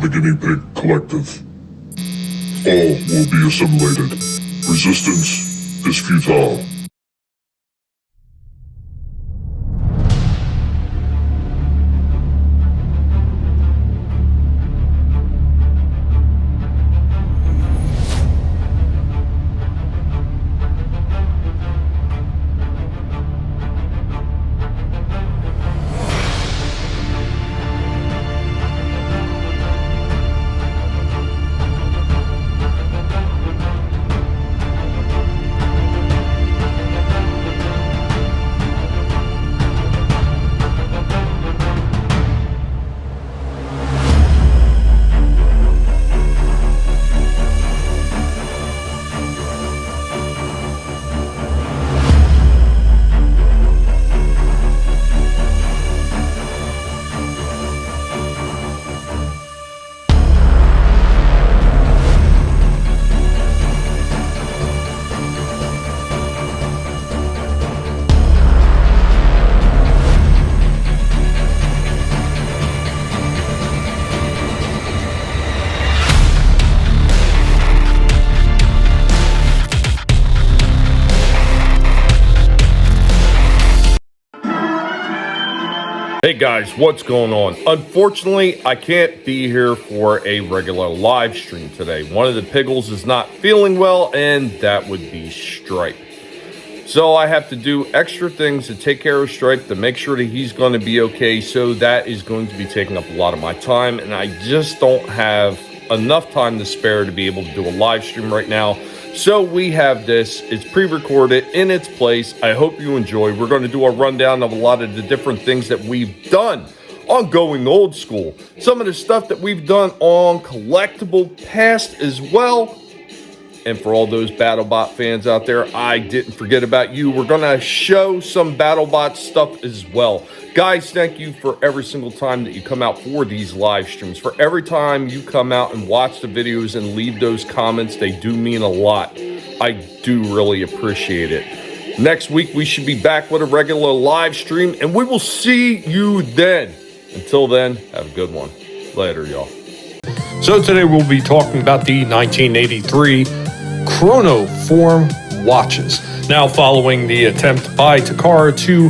the Guinea Pig Collective. All will be assimilated. Resistance is futile. Hey guys, what's going on? Unfortunately, I can't be here for a regular live stream today. One of the Piggles is not feeling well, and that would be Stripe. So I have to do extra things to take care of Stripe to make sure that he's going to be okay. So that is going to be taking up a lot of my time, and I just don't have enough time to spare to be able to do a live stream right now. So we have this, it's pre-recorded in its place. I hope you enjoy. We're going to do a rundown of a lot of the different things that we've done on Going Old School. Some of the stuff that we've done on Collectible Past as well. And for all those BattleBot fans out there, I didn't forget about you. We're going to show some BattleBot stuff as well. Guys, thank you for every single time that you come out for these live streams. For every time you come out and watch the videos and leave those comments, they do mean a lot. I do really appreciate it. Next week, we should be back with a regular live stream, and we will see you then. Until then, have a good one. Later, y'all. So today we'll be talking about the 1983 Chronoform watches. Now, following the attempt by Takara to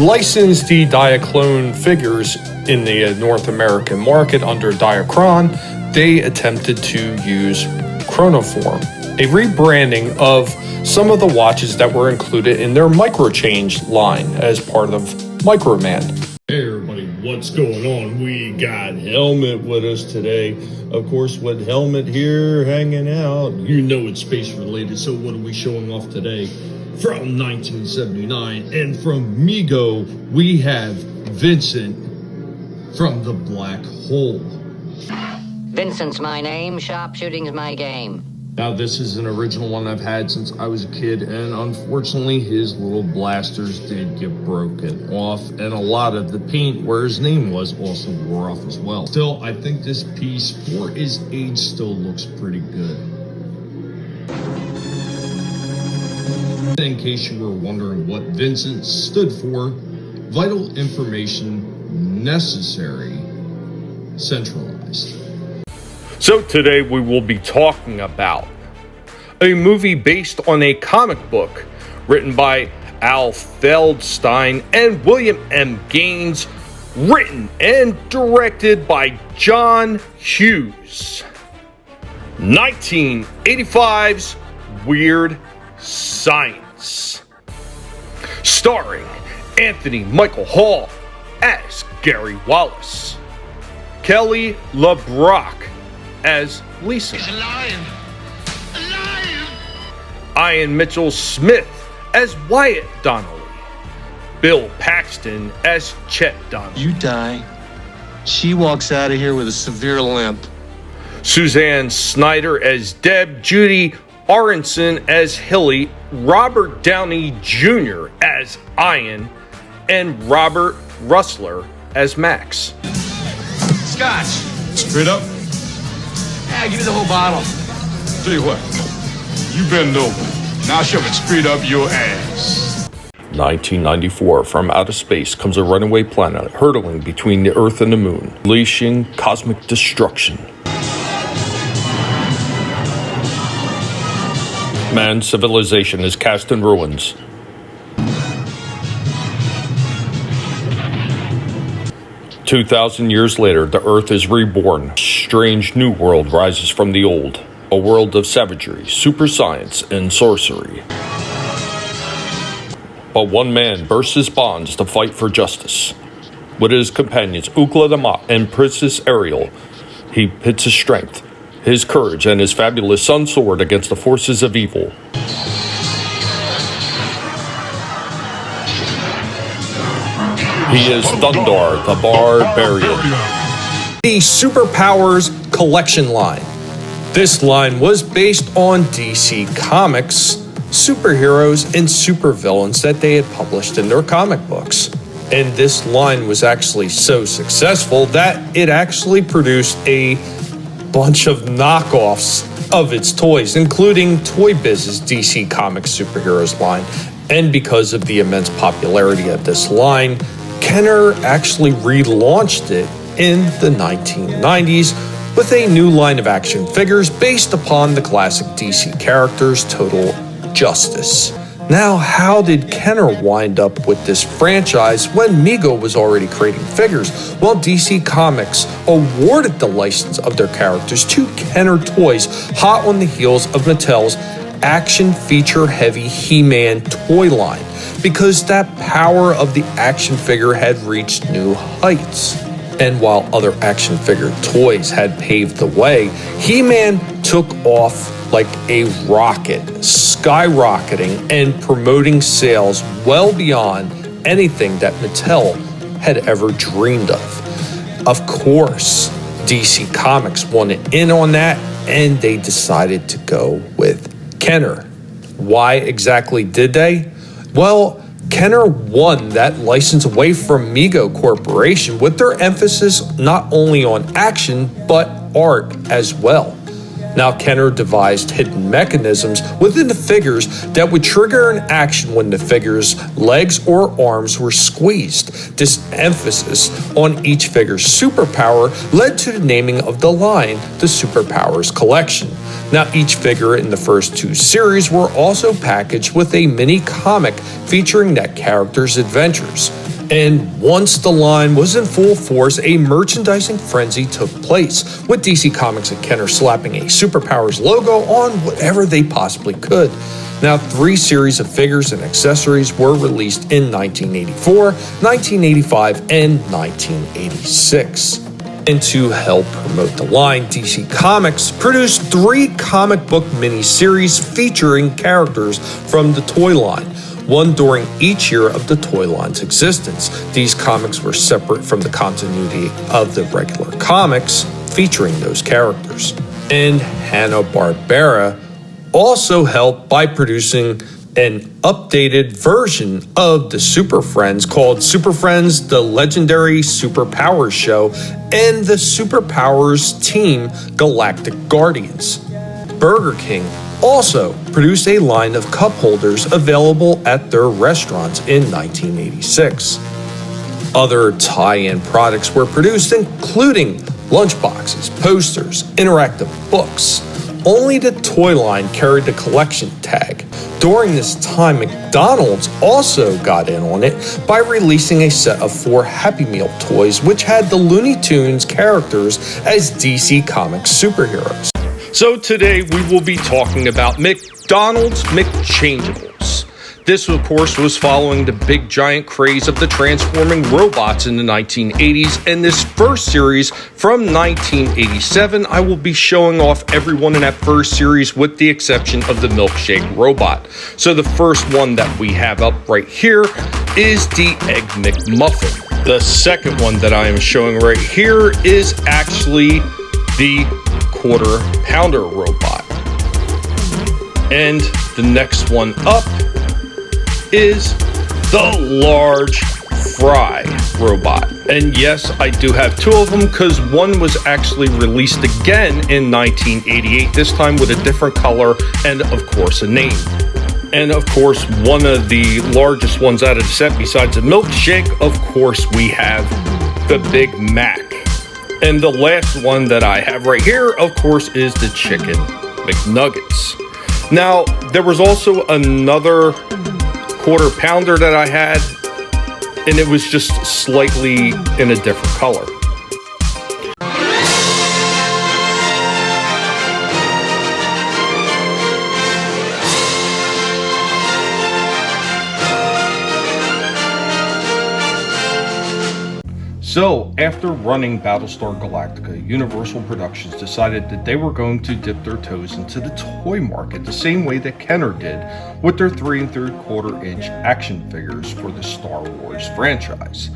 license the Diaclone figures in the North American market under Diachron, they attempted to use Chronoform, a rebranding of some of the watches that were included in their Microchange line as part of Microman. Hey everybody, what's going on? We got Helmet with us today. Of course, with Helmet here hanging out, you know it's space related. So what are we showing off today? From 1979, and from Mego, we have Vincent from the Black Hole. Vincent's my name, sharpshooting's my game. Now, this is an original one I've had since I was a kid, and unfortunately, his little blasters did get broken off, and a lot of the paint where his name was also wore off as well. Still, I think this piece, for its age, still looks pretty good. In case you were wondering what Vincent stood for, vital information necessary, centralized. So today we will be talking about a movie based on a comic book written by Al Feldstein and William M. Gaines, written and directed by John Hughes. 1985's Weird Science, starring Anthony Michael Hall as Gary Wallace, Kelly LeBrock as Lisa, He's a lion! A lion! Ian Mitchell Smith as Wyatt Donnelly, Bill Paxton as Chet Donnelly, You die, she walks out of here with a severe limp. Suzanne Snyder as Deb, Judy Aronson as Hilly, Robert Downey Jr. as Ian, and Robert Russler as Max. Scotch! Straight up? Yeah, give me the whole bottle. Tell you what, you bend over. Now shove it straight up your ass. 1994, from outer space comes a runaway planet hurtling between the Earth and the Moon, unleashing cosmic destruction. Man's civilization is cast in ruins. "2,000 years later, the Earth is reborn. A strange new world rises from the old. A world of savagery, super science, and sorcery. But one man bursts his bonds to fight for justice. With his companions Ukla the Mott and Princess Ariel, he pits his strength, his courage, and his fabulous sun sword against the forces of evil. He is Thundar the Barbarian." The Superpowers collection line. This line was based on DC Comics superheroes and supervillains that they had published in their comic books. And this line was actually so successful that it actually produced a bunch of knockoffs of its toys, including Toy Biz's DC Comics superheroes line. And because of the immense popularity of this line, Kenner actually relaunched it in the 1990s with a new line of action figures based upon the classic DC characters Total Justice. Now, how did Kenner wind up with this franchise when Mego was already creating figures? Well, DC Comics awarded the license of their characters to Kenner Toys, hot on the heels of Mattel's action feature-heavy He-Man toy line, because that power of the action figure had reached new heights. And while other action figure toys had paved the way, He-Man took off like a rocket, skyrocketing and promoting sales well beyond anything that Mattel had ever dreamed of. Of course, DC Comics wanted in on that, and they decided to go with Kenner. Why exactly did they? Well, Kenner won that license away from Mego Corporation with their emphasis not only on action, but art as well. Now, Kenner devised hidden mechanisms within the figures that would trigger an action when the figure's legs or arms were squeezed. This emphasis on each figure's superpower led to the naming of the line the Superpowers Collection. Now, each figure in the first two series were also packaged with a mini comic featuring that character's adventures. And once the line was in full force, a merchandising frenzy took place, with DC Comics and Kenner slapping a Superpowers logo on whatever they possibly could. Now, 3 series of figures and accessories were released in 1984, 1985, and 1986. And to help promote the line, DC Comics produced 3 comic book miniseries featuring characters from the toy line, one during each year of the toy line's existence. These comics were separate from the continuity of the regular comics featuring those characters. And Hanna-Barbera also helped by producing an updated version of the Super Friends called Super Friends: The Legendary Superpowers Show and the Superpowers Team Galactic Guardians. Burger King also produced a line of cup holders available at their restaurants in 1986. Other tie-in products were produced, including lunchboxes, posters, interactive books. Only the toy line carried the collection tag. During this time, McDonald's also got in on it by releasing a set of 4 Happy Meal toys, which had the Looney Tunes characters as DC Comics superheroes. So today we will be talking about McDonald's McChangeables. This, of course, was following the big giant craze of the transforming robots in the 1980s, and this first series from 1987, I will be showing off everyone in that first series with the exception of the milkshake robot. So the first one that we have up right here is the Egg McMuffin. The second one that I am showing right here is actually the Quarter Pounder robot. And the next one up is the Large Fry robot. And yes, I do have 2 of them because one was actually released again in 1988, this time with a different color and of course a name. And of course, one of the largest ones out of the set, besides the milkshake, of course, we have the Big Mac. And the last one that I have right here, of course, is the Chicken McNuggets. Now, there was also another quarter pounder that I had, and it was just slightly in a different color. So, after running Battlestar Galactica, Universal Productions decided that they were going to dip their toes into the toy market the same way that Kenner did with their 3 3/4 inch action figures for the Star Wars franchise.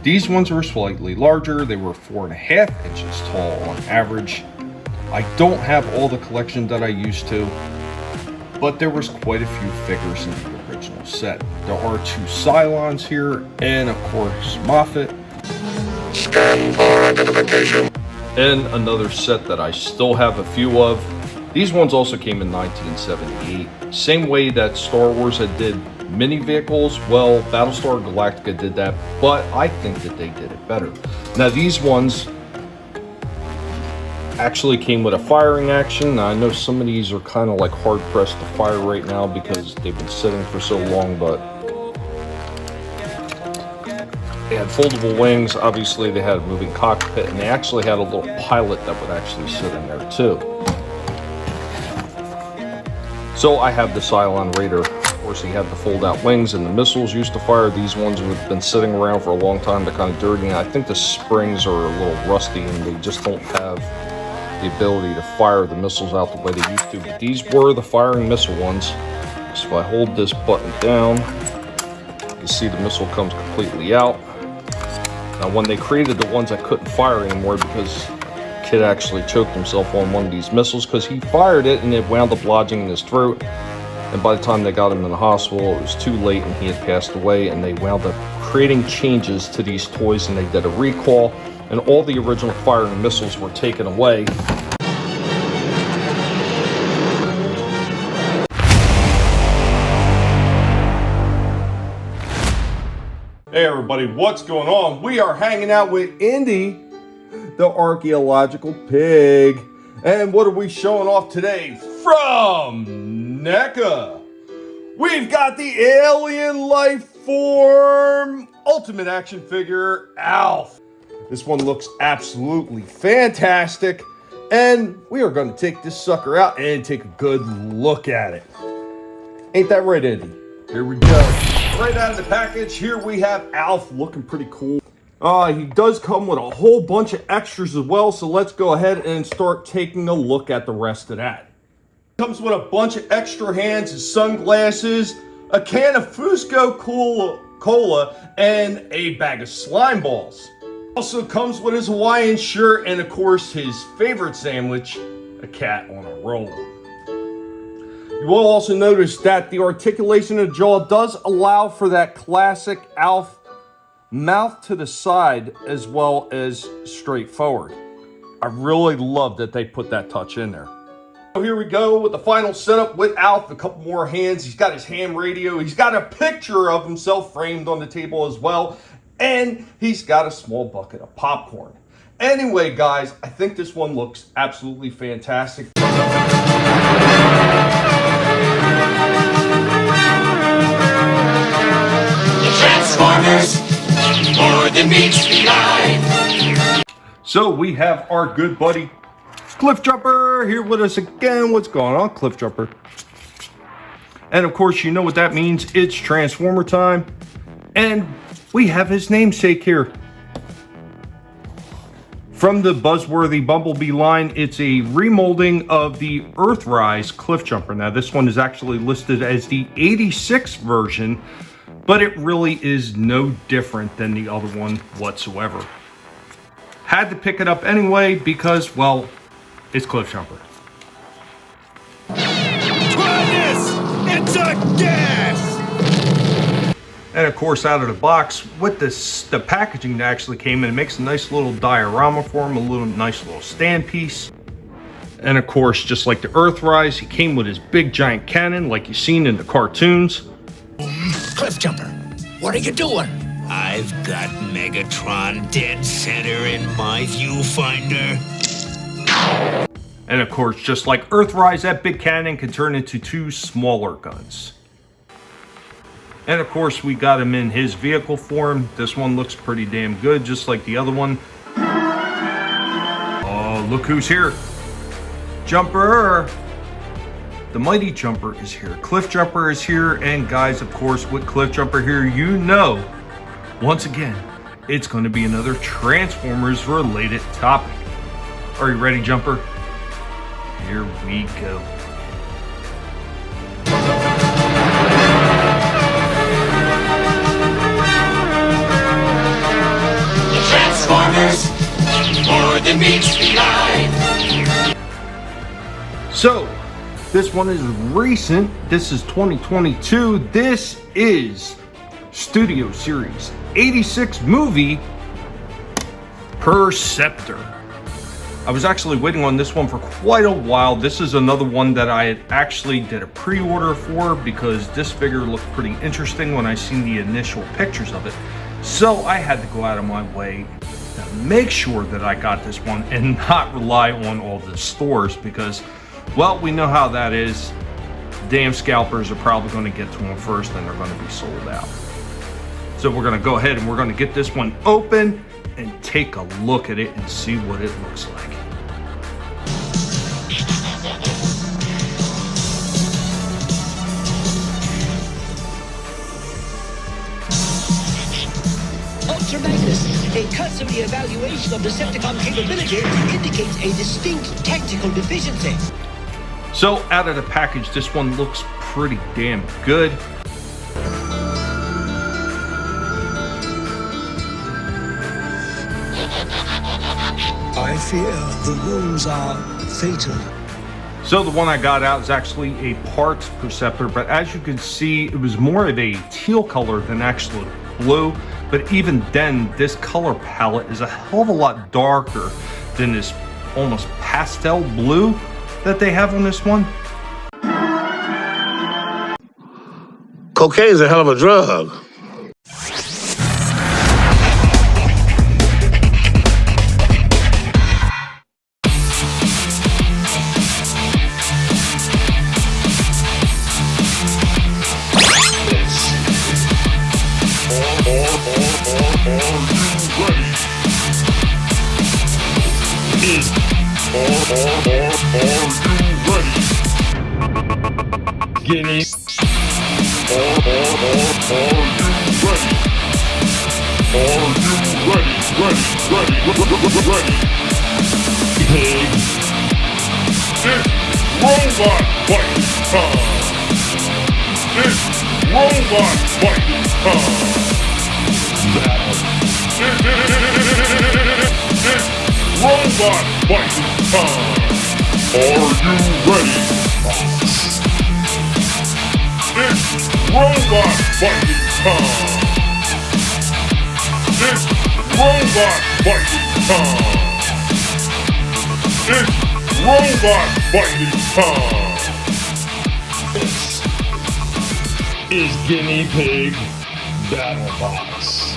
These ones were slightly larger, they were 4.5 inches tall on average. I don't have all the collection that I used to, but there was quite a few figures in the original set. There are 2 Cylons here, and of course Moffat. Scan for identification. And another set that I still have a few of. These ones also came in 1978. Same way that Star Wars had did mini vehicles, well, Battlestar Galactica did that, but I think that they did it better. Now these ones actually came with a firing action. Now, I know some of these are kind of like hard pressed to fire right now because they've been sitting for so long, but they had foldable wings. Obviously, they had a moving cockpit, and they actually had a little pilot that would actually sit in there too. So I have the Cylon Raider. Of course, he had the fold-out wings, and the missiles used to fire. These ones have been sitting around for a long time. They're kind of dirty, and I think the springs are a little rusty, and they just don't have the ability to fire the missiles out the way they used to. But these were the firing missile ones. So if I hold this button down, you can see the missile comes completely out. Now, when they created the ones that couldn't fire anymore, because a kid actually choked himself on one of these missiles because he fired it and it wound up lodging in his throat. And by the time they got him in the hospital, it was too late and he had passed away. And they wound up creating changes to these toys, and they did a recall, and all the original firing missiles were taken away. Hey everybody, what's going on? We are hanging out with Indy, the archaeological pig. And what are we showing off today from NECA? We've got the alien life form ultimate action figure, Alf. This one looks absolutely fantastic. And we are going to take this sucker out and take a good look at it. Ain't that right, Indy? Here we go. Right out of the package, here we have Alf, looking pretty cool. He does come with a whole bunch of extras as well, so let's go ahead and start taking a look at the rest of that. Comes with a bunch of extra hands and sunglasses, a can of Fusco Cola, and a bag of slime balls. Also comes with his Hawaiian shirt and, of course, his favorite sandwich, a cat on a roll. You will also notice that the articulation of the jaw does allow for that classic Alf mouth to the side as well as straight forward. I really love that they put that touch in there. So here we go with the final setup with Alf. A couple more hands. He's got his ham radio. He's got a picture of himself framed on the table as well. And he's got a small bucket of popcorn. Anyway, guys, I think this one looks absolutely fantastic. Transformers, more than meets the eye. So we have our good buddy Cliff Jumper here with us again. What's going on, Cliff Jumper? And of course, you know what that means. It's Transformer time. And we have his namesake here. From the buzzworthy Bumblebee line, it's a remolding of the Earthrise Cliff Jumper. Now, this one is actually listed as the 86 version, but it really is no different than the other one whatsoever. Had to pick it up anyway because, well, it's Cliff Jumper. Try this! It's a gas! And of course, out of the box, with the packaging that actually came in, it makes a nice little diorama for him, a nice little stand piece. And of course, just like the Earthrise, he came with his big giant cannon like you've seen in the cartoons. Cliff jumper, what are you doing? I've got Megatron dead center in my viewfinder. And of course, just like Earthrise, that big cannon can turn into 2 smaller guns. And of course, we got him in his vehicle form. This one looks pretty damn good, just like the other one. Oh, look who's here. Jumper! The mighty Jumper is here. Cliff Jumper is here. And guys, of course, with Cliff Jumper here, you know, once again, it's going to be another Transformers related topic. Are you ready, Jumper? Here we go. Transformers, more than meets the eye. So, this one is recent. This is 2022. This is Studio Series 86 movie Perceptor. I was actually waiting on this one for quite a while. This is another one that I had actually did a pre-order for because this figure looked pretty interesting when I seen the initial pictures of it. So I had to go out of my way to make sure that I got this one and not rely on all the stores because, well, we know how that is. Damn scalpers are probably going to get to them first and they're going to be sold out. So we're going to go ahead and we're going to get this one open and take a look at it and see what it looks like. Ultra Magnus, a cursory evaluation of Decepticon capability indicates a distinct tactical deficiency. So out of the package, this one looks pretty damn good. I fear the wounds are fatal. So the one I got out is actually a parts Perceptor, but as you can see, it was more of a teal color than actually blue. But even then, this color palette is a hell of a lot darker than this almost pastel blue that they have on this one. Cocaine's a hell of a drug. Guinea. Are you ready? Ready. Pig. It's robot fight time. It's robot fight time. Battle. It's robot fight time. Are you ready? It's robot fighting time! It's robot fighting time! It's robot fighting time! This is Guinea Pig Battle Box.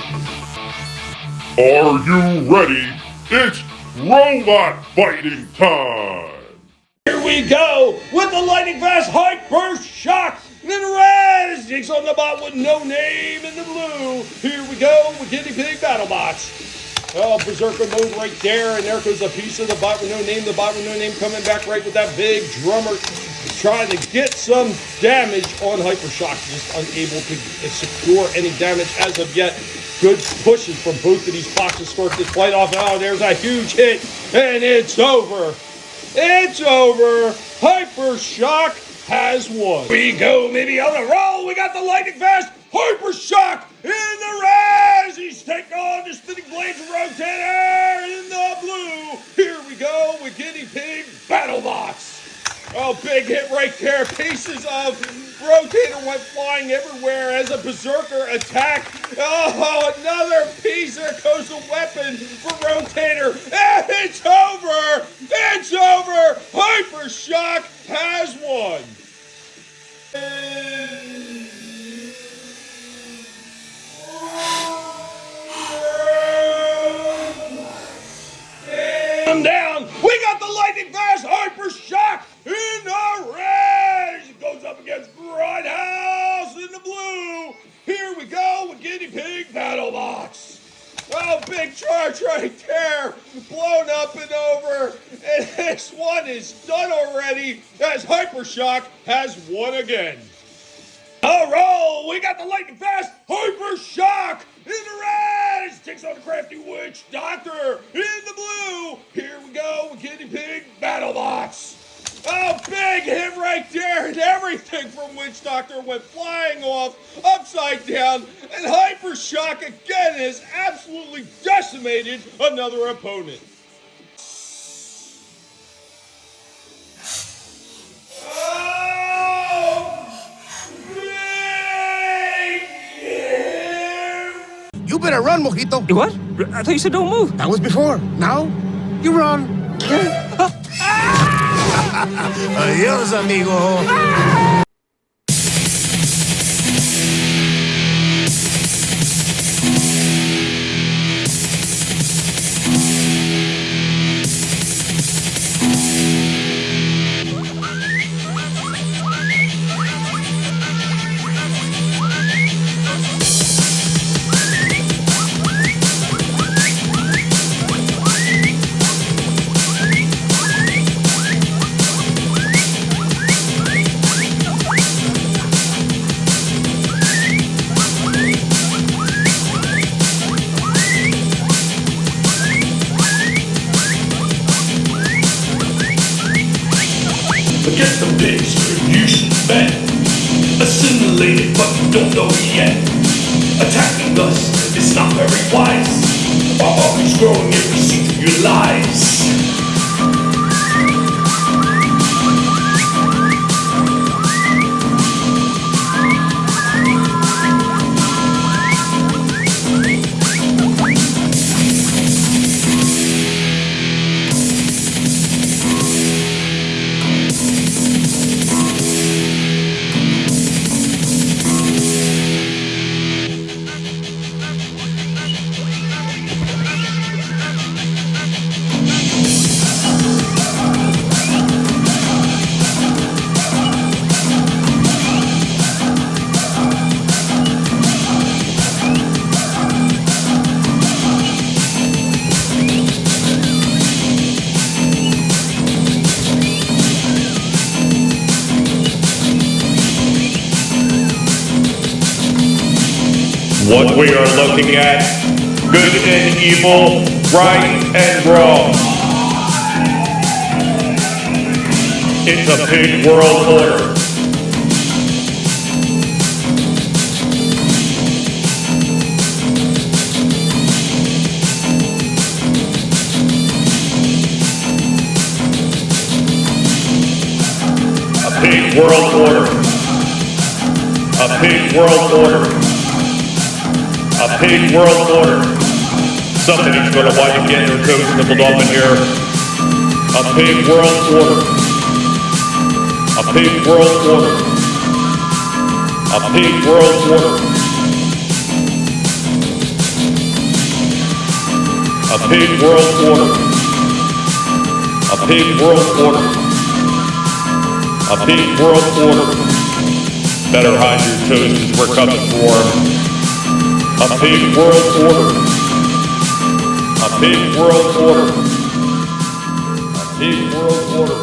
Are you ready? It's robot fighting time! Here we go with the lightning fast hyper shock. Then Raz takes on the bot with no name in the blue. Here we go with Guinea Pig Battle Bots. Oh, Berserker mode right there, and there goes a piece of the bot with no name. The bot with no name coming back right with that big drummer, trying to get some damage on Hypershock. Just unable to secure any damage as of yet. Good pushes from both of these bots to start this fight off. Oh, there's a huge hit, and it's over. It's over. Hypershock has won. We go maybe on a roll. We got the lightning fast Hypershock in the res. He's taking on the spinning blades rotator in the blue. Here we go with Guinea Pig Battle Bots. Oh, big hit right there. Pieces of rotator went flying everywhere as a berserker attacked. Oh, another piece. There goes the weapon for rotator. And it's over. It's over. Hypershock has won. Down. We got the lightning fast Hypershock in the red. It goes up against Grindhouse in the blue. Here we go with Guinea Pig BattleBots. Oh, big charge right there. Blown up and over. And this one is done already as Hypershock has won again. All roll. We got the lightning fast Hypershock in the red. Takes on the crafty witch doctor in the blue. Here we go with Guinea Pig BattleBots. Oh, big hit right there, and everything from Witch Doctor went flying off, upside down, and Hypershock again has absolutely decimated another opponent. You better run, Mojito. You what? I thought you said don't move. That was before. Now, you run. Adios, amigo. Forget the bits you spent. Assimilated, but you don't know yet. Attacking us is not very wise. While always growing every seed of your lies. What we are looking at, good and evil, right and wrong. It's a big world order. A big world order. A big world order. A big world order. Somebody's gonna wind up getting their toes nibbled off in here. A big world order. A big world order. A big world order. A big world order. A big world order. A big world order. Better hide your toes as we're coming for 'em. A big world order. A big world order. A big world order.